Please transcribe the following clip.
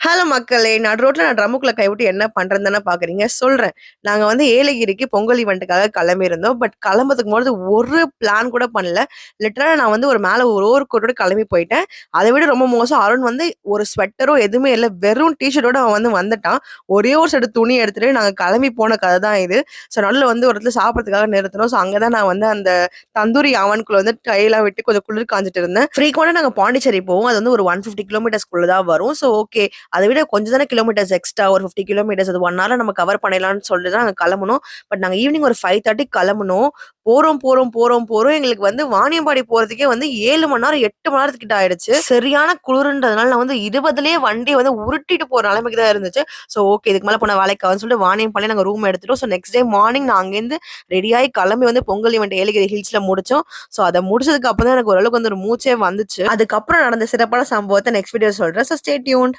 Hello மக்களே! நடு ரோட்ல நான் ட்ரம்முக்குள்ள கைவிட்டு என்ன பண்றேன்னு தானே பார்க்குறீங்க. சொல்றேன். நாங்க வந்து ஏலகிரிக்கு பொங்கல் ஈவென்ட்டுக்காக கிளம்பியிருந்தோம். பட் கிளம்புறதுக்கு முன்னாடி ஒரு பிளான் கூட பண்ணல. லிட்டரலா நான் வந்து ஒரு மேல ஒரு ஓவர் கோட்டோட கிளம்பி போயிட்டேன். அத விட ரொம்ப மோசம் அருண் வந்து ஒரு ஸ்வெட்டரோ எதுவுமே இல்ல. வெறும் டீ ஷர்ட்டோட அவன் வந்து வந்துட்டான். ஒரே ஒரு செட் துணி எடுத்துட்டு நாங்க கிளம்பி போன கதை தான் இது. ஸோ நடுவுல வந்து ஒரு இடத்துல சாப்பிடறதுக்காக நிறுத்துனோம். ஸோ அங்க தான் நான் வந்து அந்த தந்தூரி அவனுக்குள்ள வந்து கையெல்லாம் விட்டு கொஞ்சம் குளிர் காஞ்சிட்டு இருந்தேன். ஃப்ரீக்வென்ட்டா நாங்க பாண்டிச்சேரி போவோம். அது வந்து ஒரு 150 கிலோமீட்டர்ஸ்குள்ள தான் வரும். So okay. அத விட கொஞ்சம் தானே கிலோமீட்டர்ஸ் எக்ஸ்ட்ரா ஒரு 50 கிலோமீட்டர்ஸ் அது 1 ஹவர்ல நம்ம கவர் பண்ணிடலாம்னு சொல்லிட்டு தான் நாங்க கிளம்புனோம். பட் நாங்க ஈவினிங் ஒரு 5:30 கிளம்புனோம். போறோம். எங்களுக்கு வந்து வாணியம்பாடி போறதுக்கே வந்து 7 மணி நேரம், 8 மணி நேரத்துக்கிட்ட ஆயிடுச்சு. சரியான குளிருன்றதுனால நான் வந்து 20லயே வண்டிய வந்து உருட்டிட்டு போற நிலைமைக்கு தான் இருந்துச்சு. ஸோ ஓகே இதுக்கு மேல போனா வேலைக்கு ஆகாதுன்னு சொல்லிட்டு வாணியம்பாடியில நாங்க ரூம் எடுத்துட்டோம். ஸோ நெக்ஸ்ட் டே மார்னிங் நான் அங்கேருந்து ரெடியாயி கிளம்பி வந்து பொங்கல் ஈவென்ட் ஏலகிரி ஹில்ஸ்ல முடிச்சோம். ஸோ அத முடிச்சதுக்கு அப்புறம் தான் எனக்கு ஓரளவுக்கு வந்து ஒரு மூச்சே வந்துச்சு. அதுக்கப்புறம் நடந்த சிறப்பான சம்பவத்த நெக்ஸ்ட் வீடியோ சொல்றேன். So stay tuned.